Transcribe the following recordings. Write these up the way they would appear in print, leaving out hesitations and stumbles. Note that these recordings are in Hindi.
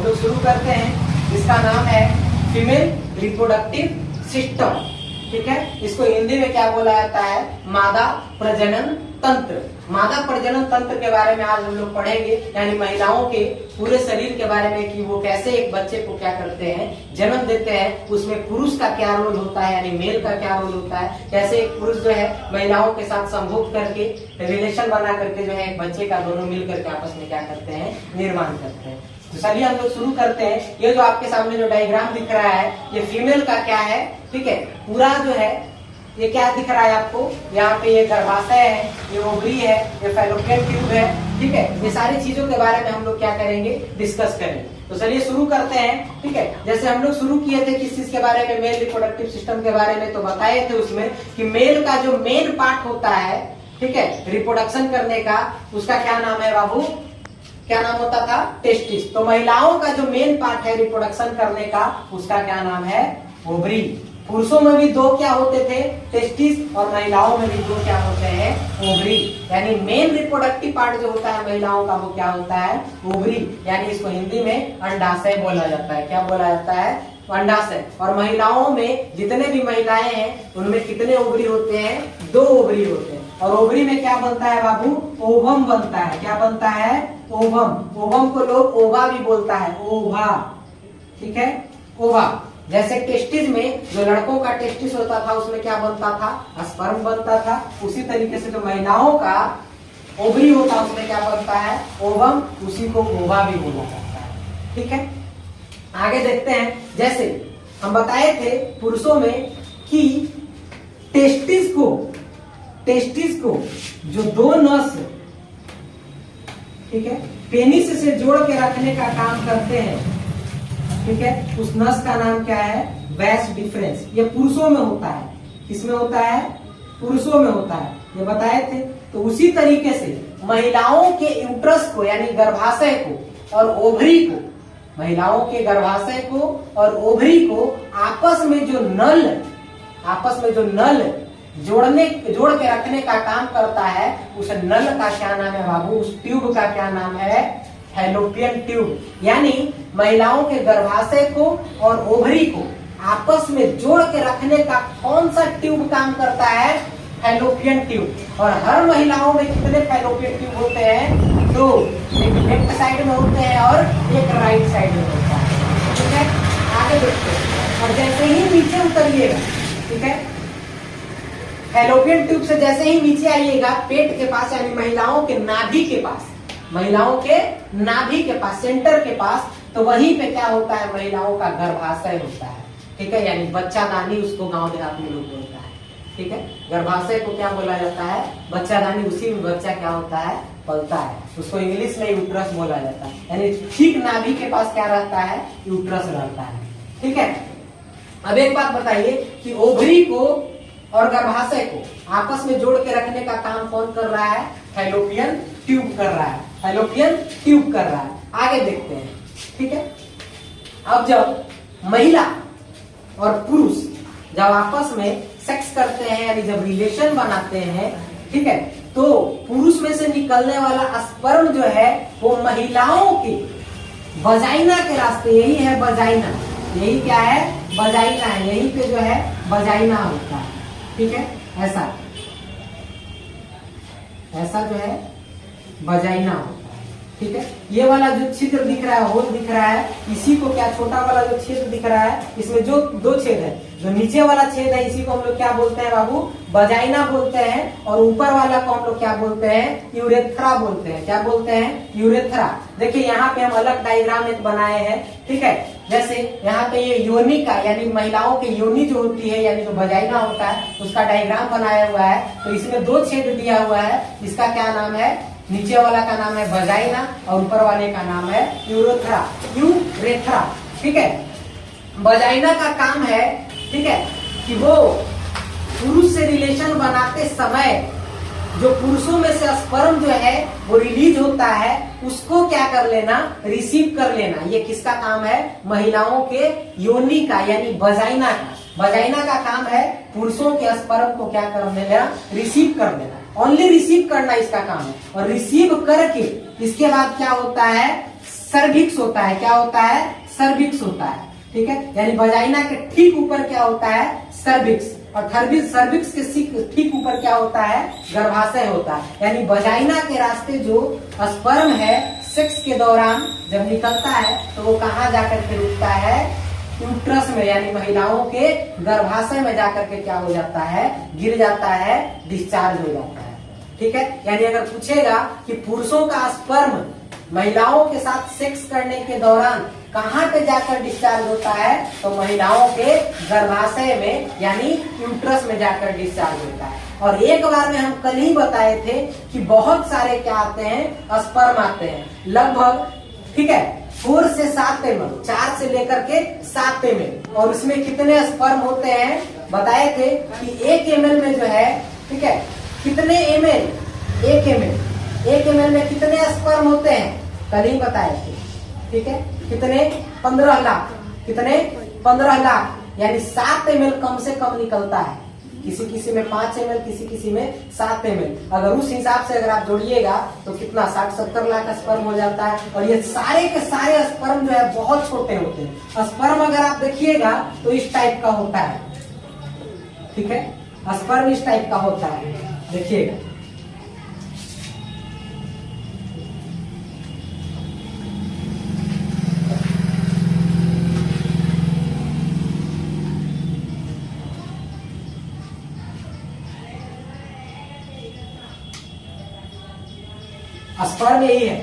लोग शुरू करते हैं। इसका नाम है फीमेल रिप्रोडक्टिव सिस्टम। ठीक है, इसको हिंदी में क्या बोला जाता है? मादा प्रजनन तंत्र। मादा प्रजनन तंत्र के बारे में आज हम लोग पढ़ेंगे, यानी महिलाओं के पूरे शरीर के बारे में कि वो कैसे एक बच्चे को क्या करते हैं, जन्म देते हैं। उसमें पुरुष का क्या रोल होता है, यानी मेल का क्या रोल होता है, कैसे एक पुरुष जो है महिलाओं के साथ संभोग करके रिलेशन बना करके जो है एक बच्चे का दोनों मिल करके आपस में क्या करते हैं, निर्माण करते हैं। तो चलिए हम लोग शुरू करते हैं। ये जो आपके सामने जो डायग्राम दिख रहा है, ये फीमेल का क्या है? ठीक है, पूरा जो है ये क्या दिख रहा है आपको? यहाँ पे ये गर्भाशय है, ये ओवरी है, ये फैलोपियन ट्यूब है। ठीक है, ये सारी चीजों के बारे में हम लोग क्या करेंगे, डिस्कस करेंगे। तो चलिए शुरू करते हैं। ठीक है, जैसे हम लोग शुरू किए थे किस चीज के बारे में, मेल रिप्रोडक्टिव सिस्टम के बारे में, तो बताए थे उसमें कि मेल का जो मेन पार्ट होता है, ठीक है, रिप्रोडक्शन करने का, उसका क्या नाम है बाबू? क्या नाम होता था? टेस्टिस। तो महिलाओं का जो मेन पार्ट है रिप्रोडक्शन करने का, उसका क्या नाम है? ओवरी। पुरुषों में भी दो क्या होते थे? टेस्टिस। और महिलाओं में भी दो क्या होते हैं? ओवरी। यानी मेन रिप्रोडक्टिव पार्ट जो होता है महिलाओं का, वो क्या होता है? ओवरी। यानी इसको हिंदी में अंडाशय बोला जाता है। क्या बोला जाता है? अंडाशय। और महिलाओं में जितने भी महिलाएं हैं उनमें कितने ओवरी होते हैं? 2 ओवरी होते हैं। और ओवरी में क्या बनता है बाबू? ओवम बनता है। क्या बनता है? ओवम। ओवम को लोग ओवा भी बोलता है, ओवा। ठीक है, ओवा। जैसे टेस्टिस में जो लड़कों का टेस्टिस होता था उसमें क्या बनता था? स्पर्म बनता था। उसी तरीके से जो महिलाओं का ओवरी होता है उसमें क्या बनता है? ओवम। उसी को ओवा भी बोला जाता है। ठीक है, आगे देखते हैं। जैसे हम बताए थे पुरुषों में कि टेस्टिस को जो 2 नस, ठीक है, पेनिस से जोड़ के रखने का काम करते हैं, ठीक है, उस नस का नाम क्या है? वैस डिफरेंस। ये पुरुषों में होता है। किसमें होता है? पुरुषों में होता है, ये बताए थे। तो उसी तरीके से महिलाओं के यूट्रस को यानी गर्भाशय को और ओवरी को, महिलाओं के गर्भाशय को और ओवरी को आपस में जो नल जोड़ के रखने का काम करता है, उस नल का क्या नाम है बाबू? उस ट्यूब का क्या नाम है? Fallopian tube. यानी महिलाओं के गर्भाशय को और ओवरी को आपस में जोड़ के रखने का कौन सा ट्यूब काम करता है? Fallopian tube. और हर महिलाओं में कितने फैलोपियन ट्यूब होते हैं? 2। एक लेफ्ट साइड में होते हैं और एक राइट साइड में होता है। ठीक है, आगे देखते हैं। और जैसे ही नीचे उतरिएगा, ठीक है, फैलोपियन ट्यूब से जैसे ही नीचे आइएगा पेट के पास, यानी महिलाओं के नाभि के पास, सेंटर के पास, तो वहीं पे क्या होता है? महिलाओं का गर्भाशय होता है। ठीक है, यानी बच्चादानी उसको गांव देहात में लोग बोलता है। ठीक है, गर्भाशय को क्या बोला जाता है? बच्चादानी। उसी में बच्चा क्या होता है? पलता है। उसको इंग्लिश में यूट्रस बोला जाता है। यानी ठीक नाभि के पास क्या रहता है? यूट्रस रहता है। ठीक है, अब एक बात बताइए कि ओवरी को और गर्भाशय को आपस में जोड़ के रखने का काम कौन कर रहा है? फैलोपियन ट्यूब कर रहा है। फैलोपियन ट्यूब कर रहा है। आगे देखते हैं। ठीक है, अब जब महिला और पुरुष जब आपस में सेक्स करते हैं, यानी जब रिलेशन बनाते हैं, ठीक है, तो पुरुष में से निकलने वाला स्पर्म जो है वो महिलाओं के वजाइना के रास्ते, यही है वजाइना, यही क्या है? वजाइना है। यही पे जो है वजाइना होता है। ठीक है, ऐसा जो है वजाइना होता है। ठीक है, ये वाला जो छिद्र दिख रहा है, होल दिख रहा है, इसी को क्या, छोटा वाला जो छेद दिख रहा है, इसमें जो 2 छेद है, जो नीचे वाला छेद है इसी को हम लोग क्या बोलते हैं बाबू? वजाइना बोलते हैं। और ऊपर वाला को हम लोग क्या बोलते हैं? यूरेथ्रा बोलते हैं। क्या बोलते हैं? यूरेथ्रा। देखिए यहाँ पे हम अलग डायग्राम एक बनाए हैं। ठीक है, जैसे यहाँ पे ये योनि का, यानी महिलाओं की योनि जो होती है, यानी जो वजाइना होता है, उसका डायग्राम बनाया हुआ है। तो इसमें 2 छेद दिया हुआ है। इसका क्या नाम है? नीचे वाला का नाम है वजाइना और ऊपर वाले का नाम है यूरेथ्रा। ठीक है, वजाइना का काम है, ठीक है, कि वो पुरुष से रिलेशन बनाते समय जो पुरुषों में से स्पर्म जो है वो रिलीज होता है, उसको क्या कर लेना? रिसीव कर लेना। ये किसका काम है? महिलाओं के योनि का, यानी वजाइना का। वजाइना का काम है पुरुषों के स्पर्म को क्या कर लेना? रिसीव कर लेना। ओनली रिसीव करना इसका काम है। और रिसीव करके इसके बाद क्या होता है? सर्विक्स होता है। क्या होता है? सर्विक्स होता है। ठीक है, यानी वजाइना के ठीक ऊपर क्या होता है? सर्विक्स। और सर्विक्स के ठीक ऊपर क्या होता है? गर्भाशय होता है। यानी वजाइना के रास्ते जो स्पर्म है सेक्स के दौरान जब निकलता है तो वो कहाँ जाकर के रुकता है? यूट्रस में, यानी महिलाओं के गर्भाशय में जाकर के क्या हो जाता है? गिर जाता है, डिस्चार्ज हो जाता है। ठीक है, यानी अगर पूछेगा कि पुरुषों का स्पर्म महिलाओं के साथ सेक्स करने के दौरान कहाँ पे जाकर डिस्चार्ज होता है, तो महिलाओं के गर्भाशय में यानी यूट्रस में जाकर डिस्चार्ज होता है। और एक बार में हम कल ही बताए थे कि बहुत सारे क्या आते हैं? स्पर्म आते हैं, लगभग। ठीक है, 4 से 7 ml, 4 से लेकर के 7 ml। और उसमें कितने स्पर्म होते हैं? बताए थे कि 1 ml में जो है, ठीक है, कितने ml? 1 ml में कितने स्पर्म होते हैं? कल ही बताए थे। ठीक है, कितने? 15 लाख। कितने? 15 लाख। यानी 7 ml कम से कम निकलता है। किसी किसी में 5 ml, किसी किसी में 7 ml। अगर उस हिसाब से अगर आप जोड़िएगा तो कितना 60-70 लाख स्पर्म हो जाता है। और ये सारे के सारे स्पर्म जो है बहुत छोटे होते हैं। स्पर्म अगर आप देखिएगा तो इस टाइप का होता है। ठीक है, स्पर्म इस टाइप का होता है, देखिएगा। स्पर्म यही है,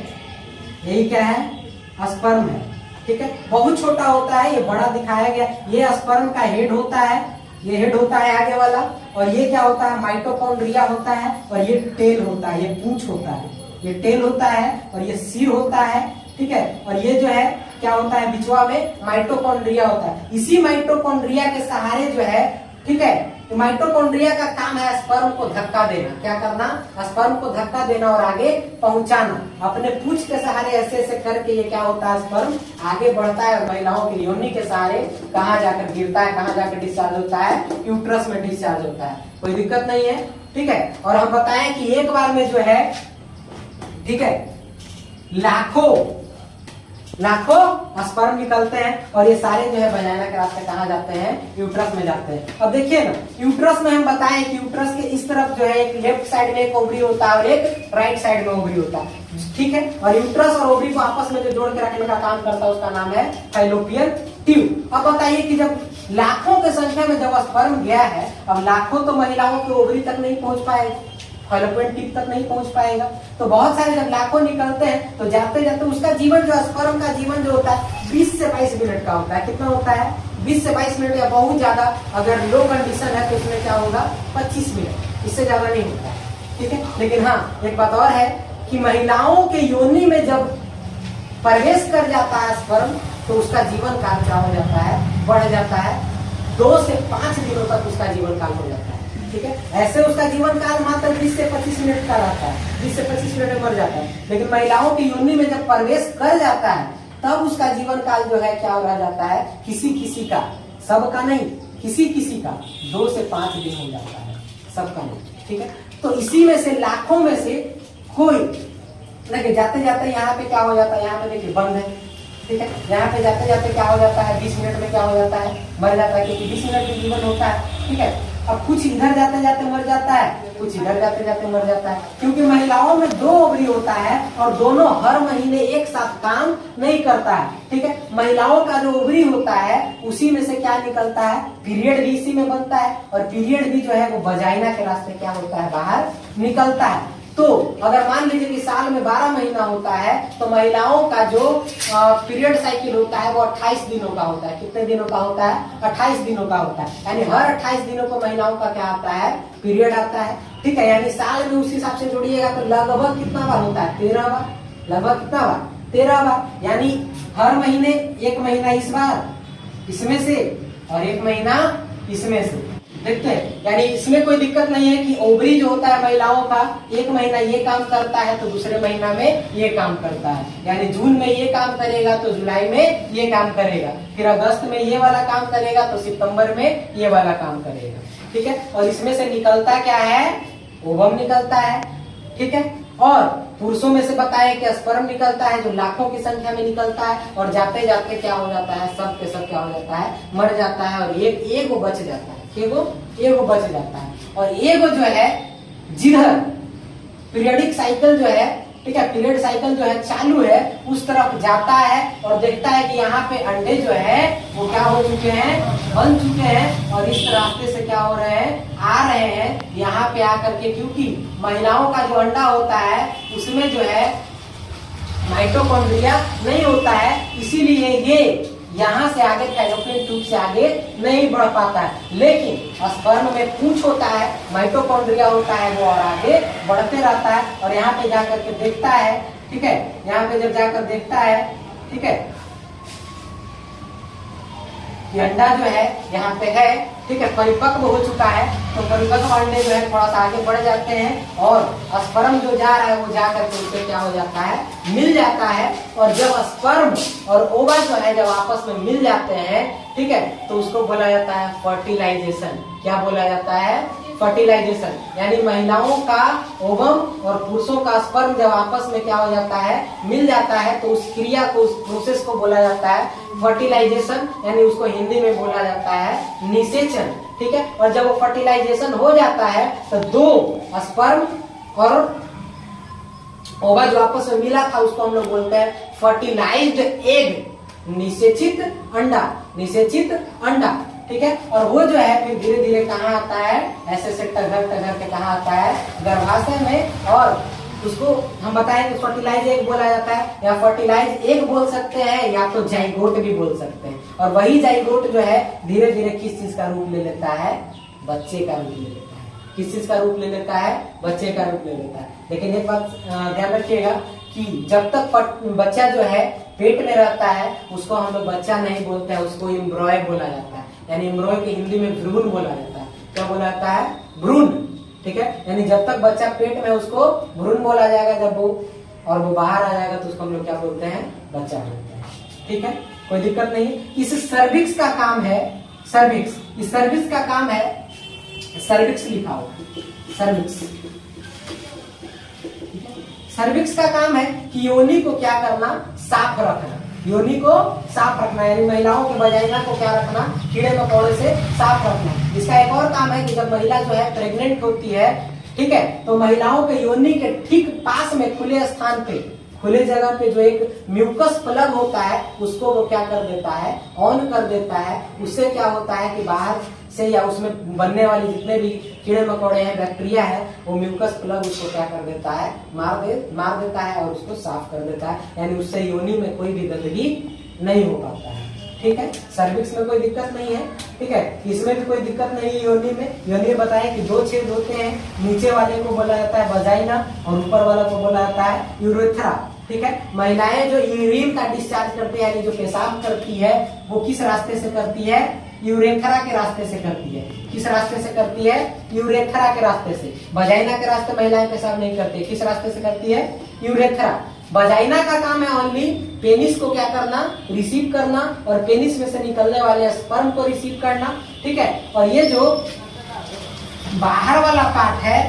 यही क्या है? स्पर्म है। ठीक है, बहुत छोटा होता है, ये बड़ा दिखाया गया। ये स्पर्म का हेड होता है, ये हेड होता है आगे वाला। और ये क्या होता है? माइटोकॉन्ड्रिया होता है। और ये टेल होता है, ये पूंछ होता है, ये टेल होता है। और ये सिर होता है। ठीक है, और ये जो है क्या होता है? बिचवा में माइटोकॉन्ड्रिया होता है। इसी माइटोकॉन्ड्रिया के सहारे जो है, ठीक है, तो माइटोकॉन्ड्रिया का काम है स्पर्म को धक्का देना। क्या करना? स्पर्म को धक्का देना और आगे पहुंचाना। अपने पूंछ के सहारे ऐसे ऐसे करके ये क्या होता है? स्पर्म आगे बढ़ता है और महिलाओं की योनि के सहारे कहाँ जाकर गिरता है, कहाँ जाकर डिस्चार्ज होता है? यूट्रस में डिस्चार्ज होता है। कोई दिक्कत नहीं है। ठीक है, और हम बताएं कि एक बार में जो है, ठीक है, लाखों स्पर्म निकलते हैं। और ये सारे जो है वजाइना के रास्ते कहाँ जाते हैं? यूट्रस में जाते हैं। अब देखिए ना, यूट्रस में हम बताएं कि यूट्रस के इस तरफ जो है एक लेफ्ट साइड में एक ओवरी होता है और एक राइट साइड में ओवरी होता है। ठीक है, और यूट्रस और ओवरी को आपस में जो जोड़ के रखने का काम करता है उसका नाम है फैलोपियन ट्यूब। अब बताइए कि जब लाखों की संख्या में जब स्पर्म गया है, अब लाखों तो महिलाओं के ओवरी तक नहीं पहुंच पाएगा, फैलोपियन टिप तक नहीं पहुंच पाएगा। तो बहुत सारे जब लाखों निकलते हैं तो जाते जाते उसका जीवन जो स्पर्म का जीवन जो होता है 20 से 22 मिनट का होता है। कितना होता है? 20 से 22 मिनट, या बहुत ज्यादा अगर लो कंडीशन है तो उसमें क्या होगा? 25 मिनट, इससे ज्यादा नहीं होता है। ठीक है, लेकिन हाँ एक बात और है कि महिलाओं के योनि में जब प्रवेश कर जाता है स्पर्म तो उसका जीवन काल क्या हो जाता है? बढ़ जाता है। 2 से 5 दिनों तक उसका जीवन काल हो जाता है। ठीक है, ऐसे उसका जीवन काल मात्र 20 से 25 मिनट का रहता है, 20 से 25 मिनट में मर जाता है। लेकिन महिलाओं की योनि में जब प्रवेश कर जाता है तब उसका जीवन काल जो है क्या रह जाता है? किसी किसी का, सबका नहीं, किसी किसी का 2 से 5 दिन हो जाता है, सबका नहीं। ठीक है, तो इसी में से लाखों में से कोई देखिए जाते जाते यहाँ पे क्या हो जाता है? यहाँ पे देखिए बंद है। ठीक है, यहाँ पे जाते जाते क्या हो जाता है? 20 मिनट में क्या हो जाता है? मर जाता है, क्योंकि 20 मिनट का जीवन होता है। ठीक है, अब कुछ इधर जाते जाते मर जाता है, कुछ इधर जाते जाते मर जाता है, क्योंकि महिलाओं में 2 ओवरी होता है और दोनों हर महीने एक साथ काम नहीं करता है। ठीक है, महिलाओं का जो ओवरी होता है उसी में से क्या निकलता है? पीरियड भी इसी में बनता है। और पीरियड भी जो है वो वजाइना के रास्ते क्या होता है? बाहर निकलता है। तो अगर मान लीजिए कि साल में 12 महीना होता है तो महिलाओं का जो पीरियड साइकिल होता है वो 28 दिनों का होता है। कितने दिनों का होता है? 28 दिनों का होता है। यानी हर 28 दिनों को महिलाओं का क्या आता है? पीरियड आता है। ठीक है, यानी साल में उस हिसाब से जोड़िएगा तो लगभग कितना बार होता है? 13 बार। लगभग कितना बार? 13 बार। यानी हर महीने, एक महीना इस बार इसमें से और एक महीना इसमें से। देखते हैं, यानी इसमें कोई दिक्कत नहीं है कि ओवरी जो होता है महिलाओं का एक महीना ये काम करता है तो दूसरे महीना में ये काम करता है। यानी जून में ये काम करेगा तो जुलाई में ये काम करेगा, फिर अगस्त में ये वाला काम करेगा तो सितंबर में ये वाला काम करेगा। ठीक है, और इसमें से निकलता क्या है? ओवम निकलता है। ठीक है, और पुरुषों में से बताया कि स्पर्म निकलता है जो लाखों की संख्या में निकलता है और जाते जाते क्या हो जाता है, सब के सब क्या हो जाता है, मर जाता है और एगो बच जाता है, एगो बच जाता है। और एगो जो है जिधर पीरियडिक साइकिल जो है, ठीक है, पीरियड साइकिल जो है चालू है, उस तरफ जाता है और देखता है कि यहाँ पे अंडे जो है वो क्या हो चुके हैं, बन चुके हैं और इस रास्ते से क्या हो रहे हैं, आ रहे हैं यहाँ पे आकर के, क्योंकि महिलाओं का जो अंडा होता है उसमें जो है माइटोकॉन्ड्रिया नहीं होता है, इसीलिए ये यहाँ से आगे फैलोपियन ट्यूब से आगे नहीं बढ़ पाता है। लेकिन स्पर्म में पूंछ होता है, माइटोकॉन्ड्रिया होता है, वो और आगे बढ़ते रहता है और यहाँ पे जाकर के देखता है, ठीक है, यहाँ पे जब जाकर देखता है, ठीक है, ये अंडा जो है यहाँ पे है, ठीक है, परिपक्व हो चुका है, तो परिपक्व अंडे जो है थोड़ा सा आगे बढ़ जाते हैं और स्पर्म जो जा रहा है वो जा करके उससे क्या हो जाता है, मिल जाता है। और जब स्पर्म और ओवा जो है जब आपस में मिल जाते हैं, ठीक है, तो उसको बोला जाता है फर्टिलाइजेशन। क्या बोला जाता है, फर्टिलाइजेशन। यानी महिलाओं का ओवम और पुरुषों का स्पर्म जब आपस में क्या हो जाता है, मिल जाता है, तो उस क्रिया को, उस प्रोसेस को बोला जाता है फर्टिलाइजेशन, यानी उसको हिंदी में बोला जाता है निषेचन, ठीक है। और जब वो फर्टिलाइजेशन हो जाता है तो दो स्पर्म और ओवा जो आपस में मिला था उसको हम लोग बोलते हैं फर्टिलाइज्ड एग, निषेचित अंडा, निषेचित अंडा, ठीक है। और वो जो है फिर धीरे धीरे कहाँ आता है, ऐसे से टगर टगर के कहाँ आता है, गर्भाशय में। और उसको हम बताएं कि फर्टिलाइज एग बोला जाता है, या फर्टिलाइज एग बोल सकते हैं, या तो जाइगोट भी बोल सकते हैं। और वही जाइगोट जो है धीरे धीरे किस चीज का रूप ले लेता है, बच्चे का रूप ले लेता है। किस चीज का रूप ले लेता है, बच्चे का रूप ले लेता है। लेकिन एक बात ध्यान रखिएगा कि जब तक बच्चा जो है पेट में रहता है उसको हम लोग बच्चा नहीं बोलते हैं, उसको एम्ब्रॉय बोला जाता है। यानी एम्ब्रॉय के हिंदी में भ्रूण बोला जाता है। क्या बोला जाता है, भ्रूण, ठीक है। यानी जब तक बच्चा पेट में उसको भ्रूण बोला जाएगा, जब वो बाहर आ जाएगा तो उसको हम लोग क्या बोलते हैं, बच्चा बोलते हैं, ठीक है, कोई दिक्कत नहीं। इस सर्विक्स का काम है, सर्विक्स, इस सर्विक्स का काम है, सर्विक्स लिखा हो, सर्विक्स, सर्विक्स का काम है कि योनि को क्या करना, साफ रखना, योनि को साफ रखना, यानी महिलाओं के वजाइना को क्या रखना, कीड़े मकोड़े से साफ रखना। इसका एक और काम है कि जब महिला जो है प्रेग्नेंट होती है, ठीक है, तो महिलाओं के योनि के ठीक पास में खुले स्थान पे, खुले जगह पे जो एक म्यूकस प्लग होता है उसको वो क्या कर देता है, ऑन कर देता है। उससे क्या होता है कि बाहर से या उसमें बनने वाली जितने भी कीड़े मकोड़े हैं, बैक्टीरिया है, वो म्यूकस प्लग उसको क्या कर देता है, मार देता है और उसको साफ कर देता है। यानी उससे योनि में कोई भी गंदगी नहीं हो पाता है, ठीक है। सर्विक्स में कोई दिक्कत नहीं है, ठीक है, इसमें भी कोई दिक्कत नहीं है। योनि में बताएं कि दो छेद होते हैं, नीचे वाले को बोला जाता है वजाइना और ऊपर वाला को बोला जाता है यूरेथ्रा, ठीक है। महिलाएं जो यूरिन का डिस्चार्ज करती है, यानी जो पेशाब करती है, वो किस रास्ते से करती है, यूरेथ्रा के रास्ते से करती है। किस रास्ते से करती है, यूरेथ्रा के रास्ते से। वजाइना के रास्ते महिलाएं पेशाब नहीं करती, किस रास्ते से करती है, यूरेथ्रा। वजाइना का काम है ओनली पेनिस को क्या करना, रिसीव करना, और पेनिस में से निकलने वाले स्पर्म को रिसीव करना, ठीक है। और ये जो बाहर वाला पार्ट है,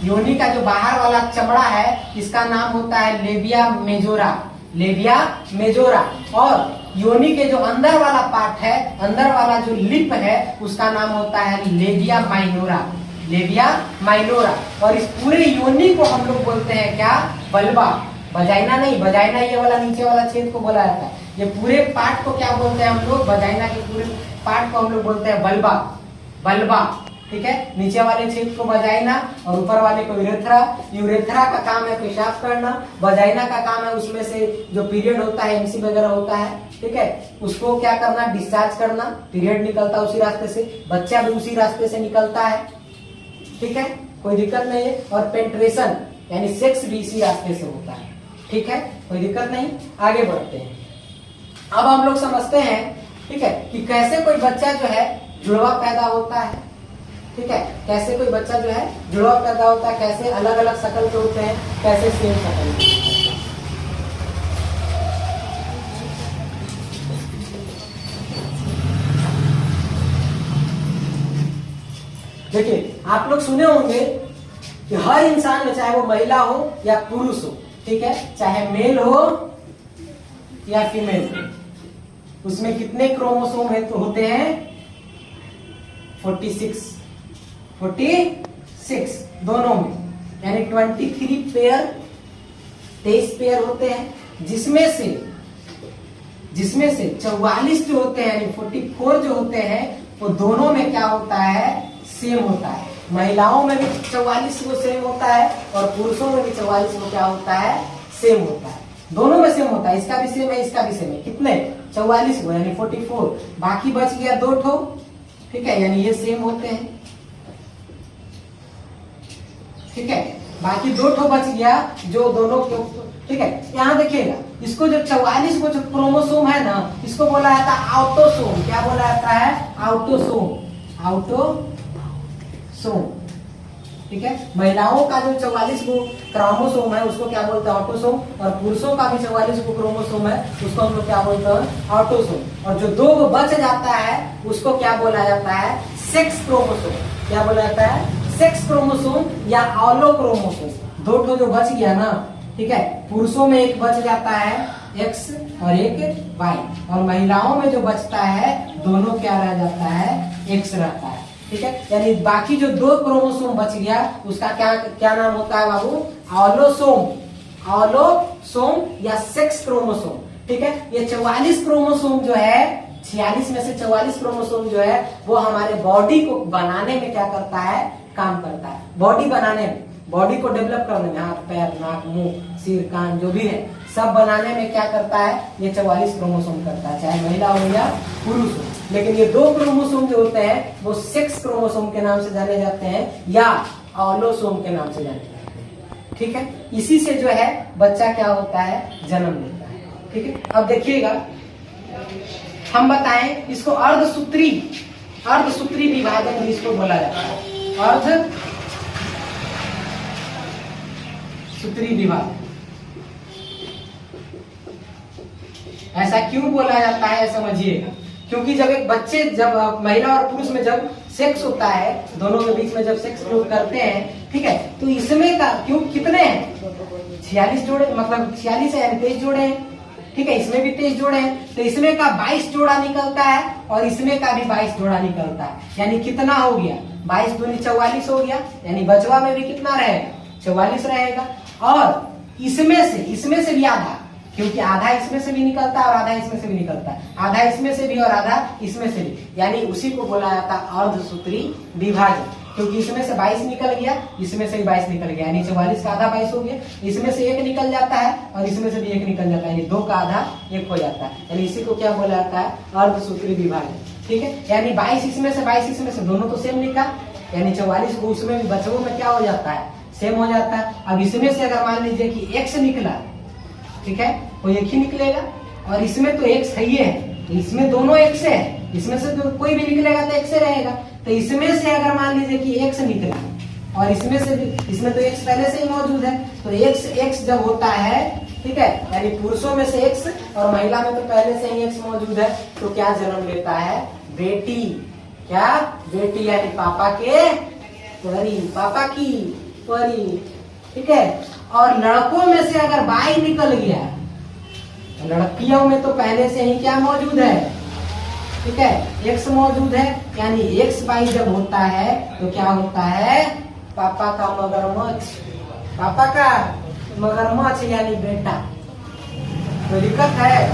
योनि का जो बाहर वाला चमड़ा है, इसका नाम होता है लेबिया मेजोरा, लेबिया मेजोरा। और योनि के जो अंदर वाला पार्ट है, अंदर वाला जो लिप है, उसका नाम होता है लेबिया माइनोरा, लेबिया माइनोरा। और इस पूरे योनि को हम लोग बोलते हैं क्या, बल्बा। वजाइना नहीं, वजाइना ये वाला नीचे वाला छेद को बोला जाता है। ये पूरे पार्ट को क्या बोलते हैं हम लोग, वजाइना के पूरे पार्ट को हम लोग बोलते हैं बल्बा, बल्बा, ठीक है। नीचे वाले छेद को वजाइना और ऊपर वाले को यूरेथ्रा। यूरेथ्रा का काम है पेशाब करना, वजाइना का काम है उसमें से जो पीरियड होता है, एमसी वगैरह होता है, ठीक है, उसको क्या करना, डिस्चार्ज करना। पीरियड निकलता है उसी रास्ते से, बच्चा भी उसी रास्ते से निकलता है, ठीक है, कोई दिक्कत नहीं है। और पेंट्रेशन यानी सेक्स भी इसी रास्ते से होता है, ठीक है, कोई दिक्कत नहीं। आगे बढ़ते हैं। अब हम लोग समझते हैं, ठीक है, कि कैसे कोई बच्चा जो है जुड़वा पैदा होता है, ठीक है, कैसे कोई बच्चा जो है जुड़वा पैदा होता है, कैसे अलग अलग शक्ल के होते हैं, कैसे सेम शक्ल के। देखिए, आप लोग सुने होंगे कि हर इंसान में, चाहे वो महिला हो या पुरुष हो, ठीक है, चाहे मेल हो या फीमेल हो, उसमें कितने क्रोमोसोम है तो होते हैं 46 दोनों में, यानी 23 पेयर 23 पेयर होते हैं, जिसमें से 44 जो होते हैं यानी 44 जो होते हैं वो दोनों में क्या होता है, सेम होता है। महिलाओं में भी 44 वो सेम होता है और पुरुषों में भी 44 वो क्या होता है, सेम होता है। दोनों में सेम होता है, इसका भी सेम है इसका भी सेम है। कितने, 44 को यानी 44, बाकी बच गया 2 ठो, ठीक है, यानी ये सेम होते हैं, ठीक है, बाकी 2 ठो बच गया जो दोनों के, ठीक है। यहाँ देखिएगा, इसको जो 44 को जो क्रोमोसोम है ना, इसको बोला जाता है ऑटोसोम। क्या बोला जाता है, ऑटोसोम, ठीक है। महिलाओं का जो 44 को क्रोमोसोम है उसको क्या बोलते हैं, ऑटोसोम, और पुरुषों का भी 44 को क्रोमोसोम है उसको हम लोग क्या बोलते हैं, ऑटोसोम। और जो 2 को बच जाता है उसको क्या बोला जाता है, सेक्स क्रोमोसोम। क्या बोला जाता है, सेक्स क्रोमोसोम या ऑलोक्रोमोसोम। 2 ठो जो बच गया ना, ठीक है, पुरुषों में एक बच जाता है एक्स और एक वाई, और महिलाओं में जो बचता है दोनों क्या रह जाता है, एक्स रहता है, ठीक है। यानी बाकी जो 2 क्रोमोसोम बच गया उसका क्या नाम होता है बाबू, ऑलोसोम या सेक्स क्रोमोसोम, ठीक है। ये 44 क्रोमोसोम जो है, 46 में से 44 क्रोमोसोम जो है वो हमारे बॉडी को बनाने में क्या करता है, काम करता है। बॉडी बनाने में, बॉडी को डेवलप करने में, हाथ पैर नाक मुंह सिर कान जो भी है सब बनाने में क्या करता है, ये 44 क्रोमोसोम करता है, चाहे महिला हो या पुरुष हो। लेकिन ये 2 क्रोमोसोम जो होते हैं वो सेक्स क्रोमोसोम के नाम से जाने जाते हैं या ऑलोसोम के नाम से जाने जाते हैं, ठीक है। इसी से जो है बच्चा क्या होता है, जन्म लेता है, ठीक है। अब देखिएगा, हम बताएं इसको अर्धसूत्री विभाजन भी इसको बोला जाता है, अर्धसूत्री विभाजन। ऐसा क्यों बोला जाता है समझिएगा, क्योंकि जब एक बच्चे, जब महिला और पुरुष में जब सेक्स होता है, दोनों के बीच में जब सेक्स लोग करते हैं, ठीक है, तो इसमें का क्यों कितने हैं, 46 जोड़े, मतलब 46 है यानी 23 जोड़े हैं, ठीक है, इसमें भी 23 जोड़े हैं, तो इसमें का 22 जोड़ा निकलता है और इसमें का भी 22 जोड़ा निकलता है, यानी कितना हो गया, 22 दूनी 44 हो गया, यानी बचवा में भी कितना रहेगा, 44 रहेगा। और इसमें से भी आधा, क्योंकि आधा इसमें से भी निकलता है और आधा इसमें से भी निकलता है, आधा इसमें से भी और आधा इसमें से भी, यानी उसी को बोला जाता है अर्धसूत्री विभाजन। क्योंकि इसमें से 22 निकल गया, इसमें से भी 22 निकल गया, यानी 44 का आधा 22 हो गया, इसमें से 1 निकल जाता है और इसमें से भी 1 निकल जाता है, यानी 2 का आधा 1 हो जाता है, यानी इसी को क्या बोला जाता है, अर्धसूत्री विभाजन, ठीक है। यानी 22 इसमें से 22 इसमें से, दोनों तो सेम निकला, यानी 44 को उसमें भी बचवों में क्या हो जाता है, सेम हो जाता है। अब इसमें से अगर मान लीजिए कि x निकला, ठीक है, वो 1 ही निकलेगा, और इसमें तो x है ही है, इसमें दोनों x है, इसमें से तो कोई भी निकलेगा तो x रहेगा। तो इसमें से अगर मान लीजिए कि x निकला और इसमें से भी, इसमें तो x पहले से ही मौजूद है, तो x जब होता है, ठीक है, यानी पुरुषों में से x और महिला में तो पहले से ही x मौजूद है, तो क्या जन्म लेता है, बेटी। क्या, बेटी, यानी पापा के परी, पापा की परी, ठीक है। और लड़कों में से अगर y निकल गया, लड़कियों में तो पहले से ही क्या मौजूद है, ठीक है, x मौजूद है, यानी XY जब होता है तो क्या होता है, पापा का मगरमच्छ, पापा का मगरमच्छ यानी बेटा। कोई दिक्कत है,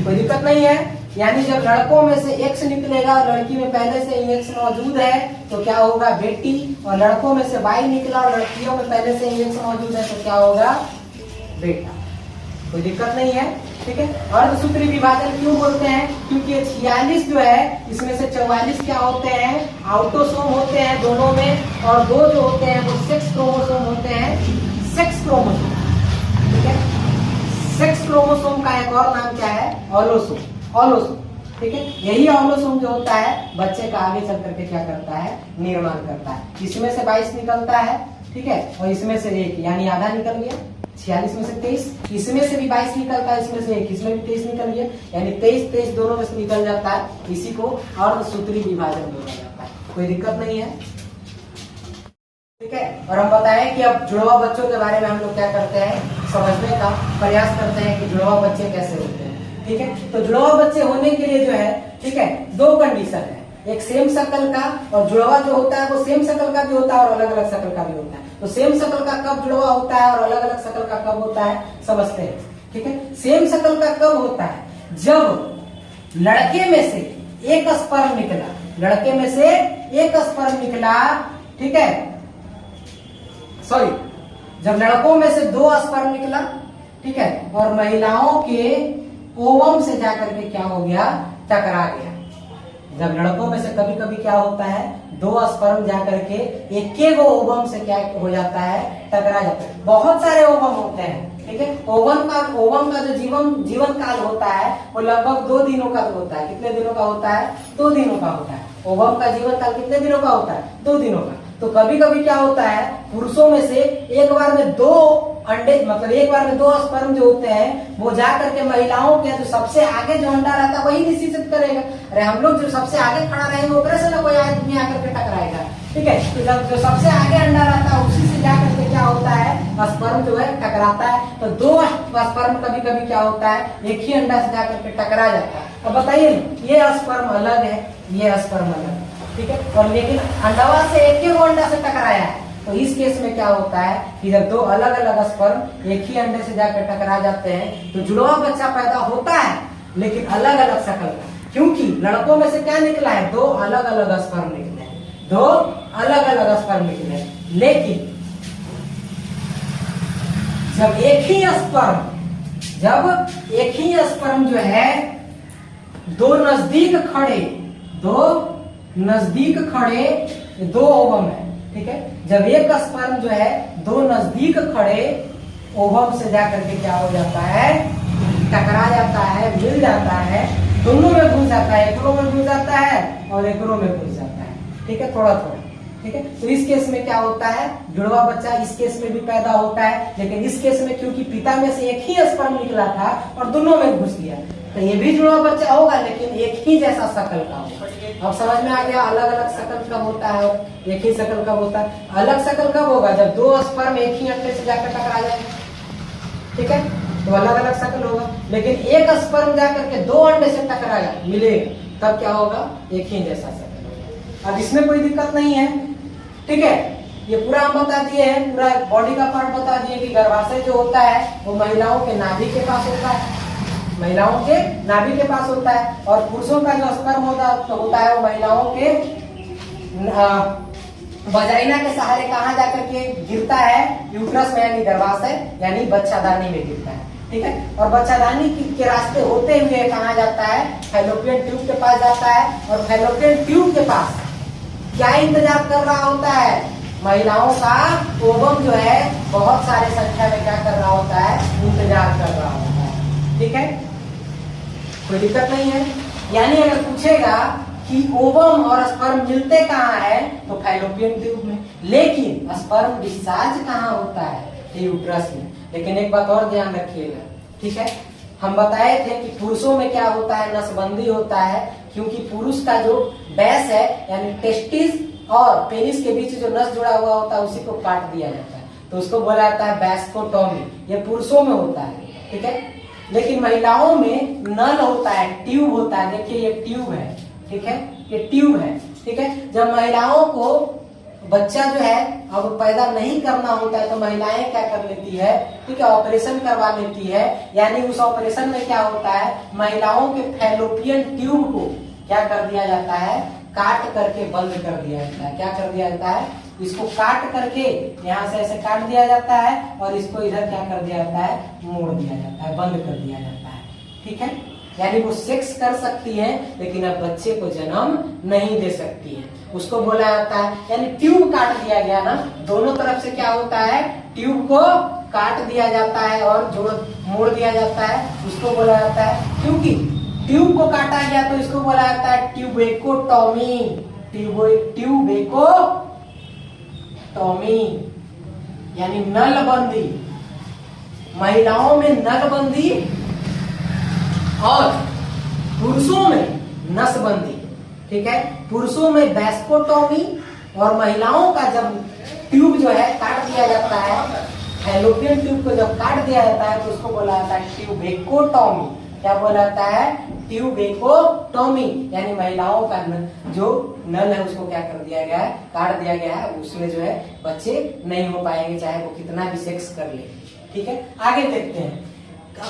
कोई दिक्कत नहीं है। यानी जब लड़कों में से x निकलेगा और लड़की में पहले से ही x मौजूद है तो क्या होगा, बेटी, और लड़कों में से y निकला और लड़कियों में पहले से ही x मौजूद है तो क्या होगा, बेटा। कोई दिक्कत नहीं है, ठीक है। अर्धसूत्री विभाजन क्यों बोलते हैं, क्योंकि 46 जो है इसमें से 44 क्या होते हैं, ऑटोसोम होते हैं दोनों में, और 2 जो होते हैं वो सेक्स क्रोमोसोम होते हैं, सेक्स क्रोमोसोम, ठीक है। सेक्स क्रोमोसोम का एक और नाम क्या है, ऑलोसोम, ऑलोसोम, ठीक है। यही ऑलोसोम जो होता है बच्चे का आगे चल करके क्या करता है, निर्माण करता है। इसमें से 22 निकलता है, ठीक है, और इसमें से 1, यानी आधा निकल गया, 46 में से 23, इसमें से भी 22 निकलता है, इसमें से 1, इसमें भी 23 निकल गया, यानी 23 दोनों में से निकल जाता है। इसी को अर्धसूत्री विभाजन बोला जाता है। कोई दिक्कत नहीं है। ठीक है। और हम बताएं कि अब जुड़वा बच्चों के बारे में हम लोग क्या करते हैं, समझने का प्रयास करते हैं कि जुड़वा बच्चे कैसे होते हैं। ठीक है, तो जुड़वा बच्चे होने के लिए जो है, ठीक है, दो कंडीशन है, एक सेम शकल का, और जुड़वा जो होता है वो सेम शकल का भी होता है और अलग अलग शकल का भी होता है। तो सेम शकल का कब जुड़वा होता है और अलग अलग शकल का कब होता है, समझते हैं। ठीक है, सेम शकल का कब होता है, जब लड़के में से एक स्पर्म निकला, लड़के में से एक स्पर्म निकला, ठीक है, सॉरी, जब लड़कों में से दो स्पर्म निकला, ठीक है, और महिलाओं के ओवम से जाकर के क्या हो गया, टकरा गया। जब लड़कों में से कभी कभी क्या होता है, दो स्पर्म जाकर के एक ओवम से क्या हो जाता है, टकरा जाता है। बहुत सारे ओवम होते हैं, ठीक है। ओवम का जो जीवन काल होता है वो लगभग 2 दिनों का होता है। कितने दिनों का होता है, 2 दिनों का होता है। ओवम का जीवन काल कितने दिनों का होता है, 2 दिनों का। तो कभी कभी क्या होता है, पुरुषों में से एक बार में 2 अंडे, मतलब एक बार में 2 स्पर्म जो होते हैं वो जाकर के महिलाओं के जो सबसे आगे जो अंडा रहता है वही निषेचित करेगा। अरे हम लोग जो सबसे आगे खड़ा रहेंगे वो से ना कोई आदमी आकर के टकराएगा। ठीक है, तो जब जो सबसे आगे अंडा रहता है उसी से जाकर के क्या होता है, स्पर्म जो है टकराता है। तो 2 स्पर्म कभी कभी क्या होता है, एक ही अंडा से जाकर के टकरा जाता है। अब बताइए, ये स्पर्म अलग है, ये स्पर्म अलग है, ठीक है, और लेकिन अंडवा से एक ही अंडा से टकराया है। तो इस केस में क्या होता है कि जब 2 अलग अलग स्पर्म एक ही अंडे से जाकर टकरा जाते हैं तो जुड़वा बच्चा पैदा होता है, लेकिन अलग अलग शक्ल का। क्योंकि लड़कों में से क्या निकला है, 2 अलग अलग स्पर्म निकले हैं, 2 अलग अलग स्पर्म निकले हैं। लेकिन जब एक ही स्पर्म जो है 2 नजदीक खड़े 2 ओवम है, ठीक है, जब एक स्पर्म जो है 2 नजदीक खड़े ओवम से जाकर के क्या हो जाता है, टकरा जाता है, मिल जाता है, दोनों में घुस जाता है, एकरों में घुस जाता है और एकरों में घुस जाता है। ठीक है, थोड़ा थोड़ा, ठीक है। तो इस केस में क्या होता है, जुड़वा बच्चा इस केस में भी पैदा होता है, लेकिन इस केस में क्योंकि पिता में से एक ही स्पर्म निकला था और दोनों में घुस गया, तो ये भी जुड़वा बच्चा होगा, लेकिन एक ही जैसा शकल का होगा। अब समझ में आ गया, अलग अलग शकल कब होता है और एक ही शकल कब होता है। अलग शकल कब होगा, जब 2 स्पर्म एक ही अंडे से जाकर टकरा जाए, ठीक है, तो अलग अलग शकल होगा। लेकिन एक स्पर्म जाकर के 2 अंडे से टकराया, मिलेगा, तब क्या होगा, एक ही जैसा शकल होगा। अब इसमें कोई दिक्कत नहीं है, ठीक है। ये पूरा हम बता दिए हैं, पूरा बॉडी का पार्ट बता दिए कि गर्भाशय जो होता है वो महिलाओं के नाभि के पास होता है, महिलाओं के नाभि के पास होता है, और पुरुषों का जो स्पर्म होता है वो महिलाओं के वजाइना के सहारे कहाँ जाकर के गिरता है, यूट्रस में, यानी गर्भाशय यानी बच्चादानी में गिरता है। ठीक है, और बच्चादानी के रास्ते होते हुए कहाँ जाता है, फैलोपियन ट्यूब के पास जाता है। और फैलोपियन ट्यूब के पास क्या इंतजार कर रहा होता है, महिलाओं का ओवम जो है बहुत सारे संख्या में क्या कर रहा होता है, इंतजार कर रहा होता है। ठीक है, कोई दिक्कत नहीं है। यानी अगर पूछेगा कि ओवम और स्पर्म मिलते कहाँ है, तो फैलोपियन ट्यूब में, लेकिन स्पर्म डिस्चार्ज कहाँ होता है, यूट्रस में। लेकिन एक बात और ध्यान रखिएगा, ठीक है, हम बताए थे कि पुरुषों में क्या होता है, नसबंदी होता है, क्योंकि पुरुष का जो बैस है यानी टेस्टिस और पेनिस के बीच जो नस जुड़ा हुआ होता है उसी को काट दिया जाता है, तो उसको बोला जाता है बैस्कोटॉमी। ये पुरुषों में होता है, ठीक है। लेकिन महिलाओं में नल होता है, ट्यूब होता है। देखिए ये ट्यूब है, ठीक है, ये ट्यूब है, ठीक है। जब महिलाओं को बच्चा जो है अब पैदा नहीं करना होता है तो महिलाएं क्या कर लेती है, ठीक है, ऑपरेशन करवा लेती है। यानी उस ऑपरेशन में क्या होता है, महिलाओं के फैलोपियन ट्यूब को क्या कर दिया जाता है, काट करके बंद कर दिया जाता है। क्या कर दिया जाता है, इसको काट करके यहाँ से ऐसे काट दिया जाता है और इसको इधर क्या कर दिया जाता है, मोड़ दिया जाता है, बंद कर दिया जाता है। ठीक है, यानी वो सेक्स कर सकती है लेकिन अब बच्चे को जन्म नहीं दे सकती है, उसको बोला जाता है। यानी ट्यूब काट दिया गया ना, दोनों तरफ से क्या होता है, ट्यूब को काट दिया जाता है और जोड़ मोड़ दिया जाता है, उसको बोला जाता है। क्योंकि ट्यूब को काटा गया तो इसको बोला जाता है ट्यूबेकोटॉमी। ट्यूबेकोटॉमी यानी नलबंदी, महिलाओं में नलबंदी और पुरुषों में नसबंदी। ठीक है, पुरुषों में बैस्कोटॉमी और महिलाओं का जब ट्यूब जो है काट दिया जाता है, फैलोपियन ट्यूब को जब काट दिया जाता है तो उसको बोला जाता है ट्यूबेक्टोमी। क्या बोला जाता है? ट्यूबेक्टोमी। यानी महिलाओं का जो नल है उसको क्या कर दिया गया है? काट दिया गया है। उसमें जो है बच्चे नहीं हो पाएंगे चाहे वो कितना भी सेक्स कर ले। ठीक है, आगे देखते हैं।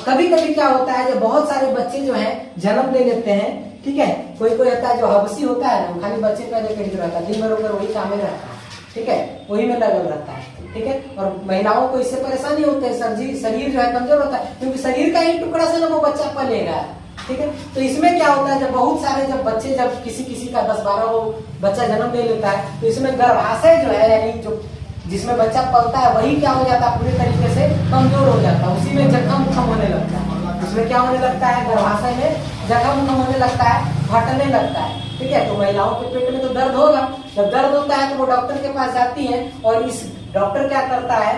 कभी कभी क्या होता है, जब बहुत सारे बच्चे जो हैं जन्म ले लेते हैं, ठीक है, कोई कोई होता है जो हबसी होता है ना, वो खाली बच्चे पैदा करके रहता है, दिन भर होकर वही काम में रहता है, ठीक है, वही में लगल रहता है, ठीक है। और महिलाओं को इससे परेशानी होती है, शरीर जो है कमजोर होता है, क्योंकि शरीर का ही टुकड़ा से ना वो बच्चा पलेगा, ठीक है। तो इसमें क्या होता है, जब बहुत सारे जब बच्चे जब किसी का 10-12 वो बच्चा जन्म ले लेता है, तो इसमें गर्भाशय जो है यानी जो जिसमें बच्चा पलता है वही क्या हो जाता है, पूरी तरीके से कमजोर हो जाता है, उसी में जख्म उखम होने लगता है। उसमें क्या होने लगता है, गर्भाशय में जख्म उखम होने लगता है, फटने लगता है, ठीक है। तो महिलाओं के पेट में तो दर्द होगा, जब दर्द होता है तो वो डॉक्टर के पास जाती है, और इस डॉक्टर क्या करता है,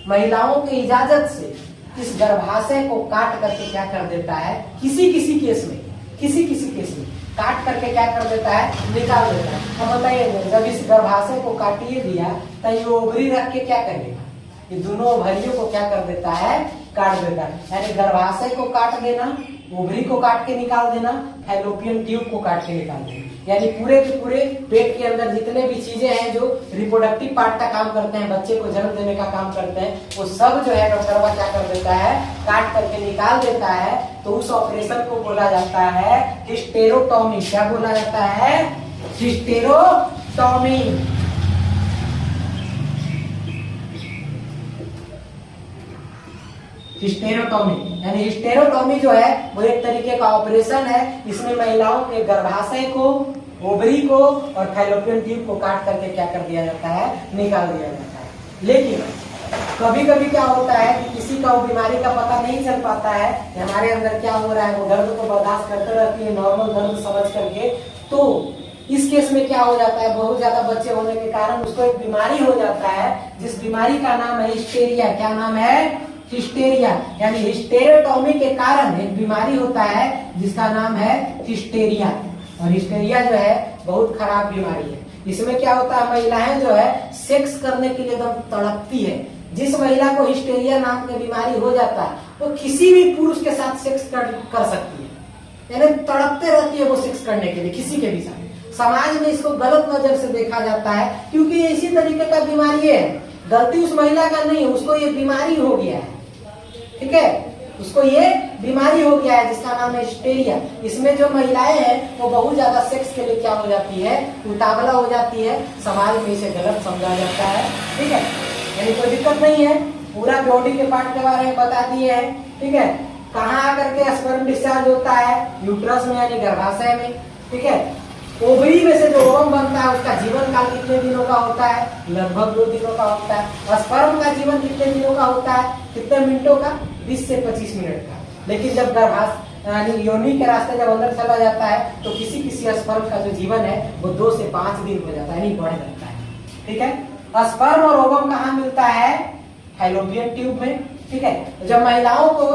महिलाओं की इजाजत से इस गर्भाशय को काट करके क्या कर देता है, किसी किसी केस में काट करके क्या कर देता है, निकाल देता है। अब बताइए, जब इस गर्भाशय को काटिए दिया तो ये ओवरी रख के क्या करेगा, ये दोनों ओवरियों को क्या कर देता है, काट देता है। यानी गर्भाशय को काट देना, ओवरी को काट के निकाल देना, फैलोपियन ट्यूब को काट के निकाल देना, यानी पूरे के पूरे पेट के अंदर जितने भी चीजें हैं जो रिप्रोडक्टिव पार्ट का काम करते हैं, बच्चे को जन्म देने का काम करते हैं, वो सब जो है डॉक्टर क्या कर देता है, काट करके निकाल देता है। तो उस ऑपरेशन को बोला जाता है हिस्टेरोटॉमी। क्या बोला जाता है, हिस्टेरोटॉमी। हिस्टेरोटॉमी यानी हिस्टेरोटॉमी जो है वो एक तरीके का ऑपरेशन है। इसमें महिलाओं के गर्भाशय को, ओवरी को और फैलोपियन ट्यूब को काट करके क्या कर दिया जाता है, निकाल दिया जाता है। लेकिन कभी कभी क्या होता है कि किसी का वो बीमारी का पता नहीं चल पाता है, हमारे अंदर क्या हो रहा है, वो दर्द को बर्दाश्त करते रहती है नॉर्मल दर्द समझ करके। तो इस केस में क्या हो जाता है, बहुत ज्यादा बच्चे होने के कारण उसको एक बीमारी हो जाता है, जिस बीमारी का नाम है हिस्टेरिया। क्या नाम है, हिस्टेरिया। यानी हिस्टेरोटॉमी के कारण एक बीमारी होता है जिसका नाम है हिस्टेरिया। और हिस्टेरिया जो है बहुत खराब बीमारी है। इसमें क्या होता है, महिलाएं जो है सेक्स करने के लिए एकदम तड़पती है। जिस महिला को हिस्टेरिया नाम की बीमारी हो जाता है वो किसी भी पुरुष के साथ सेक्स कर सकती है, यानी तड़पते रहती है वो सेक्स करने के लिए किसी के भी साथ। समाज में इसको गलत नजर से देखा जाता है, क्योंकि ये इसी तरीके का बीमारी है। गलती उस महिला का नहीं, उसको ये बीमारी हो गया है, ठीक है, उसको ये बीमारी हो गया है जिसका नाम है हिस्टेरिया। इसमें जो महिलाएं हैं वो बहुत ज्यादा सेक्स के लिए क्या हो जाती है, उतावला हो जाती है। समाज में इसे गलत समझा जाता है, ठीक है। यानी कोई दिक्कत नहीं है, पूरा बॉडी के पार्ट के बारे में बता दिए हैं, ठीक है। कहाँ आकर के स्पर्म डिस्चार्ज होता है, यूट्रस में यानी गर्भाशय में, ठीक है। ओवरी में से जो ओवम बनता है उसका जीवन काल कितने दिनों का होता है, लगभग 2 दिनों का होता है। स्पर्म का जीवन कितने दिनों का होता है, कितने मिनटों का, 20 से 25 मिनट का। लेकिन जब गर्भाशय योनि के रास्ते जब अंदर चला जाता है तो किसी स्पर्म का जो जीवन है वो 2 से 5 दिन हो जाता है, यानी बढ़ जाता है, ठीक है। स्पर्म और ओवम कहाँ मिलता है, फैलोपियन ट्यूब में, ठीक है। जब महिलाओं को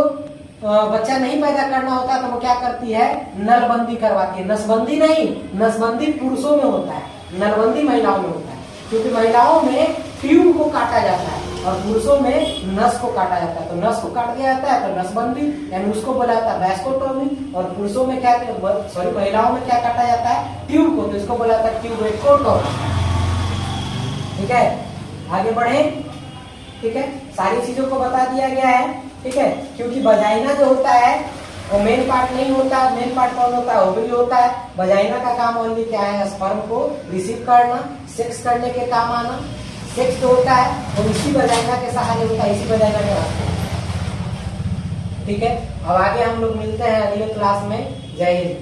बच्चा नहीं पैदा करना होता तो वो क्या करती है, नलबंदी करवाती है। नसबंदी नहीं, नसबंदी पुरुषों में होता है, नलबंदी महिलाओं में होता है। क्योंकि महिलाओं में ट्यूब को काटा जाता है और पुरुषों में नस को काटा जाता है। तो नस को काट दिया जाता है तो नसबंदी, यानी उसको बोला जाता है वैस्कोटोमी। और पुरुषों में क्या, सॉरी महिलाओं में क्या काटा जाता है, ट्यूब को, तो इसको बोला जाता है ट्यूबेक्टोमी, ठीक है। आगे बढ़े, ठीक है, सारी चीजों को बता दिया गया है, ठीक है। क्योंकि वजाइना जो होता है वो मेन पार्ट नहीं होता, मेन पार्ट कौन होता है, ओवरी होता है। वजाइना का काम ओनली क्या है, स्पर्म को रिसीव करना, सेक्स करने के काम आना। सेक्स जो होता है वो इसी वजाइना के सहारे होता है, इसी वजाइना के रास्ते, ठीक है। अब आगे हम लोग मिलते हैं अगले क्लास में। जय हिंद।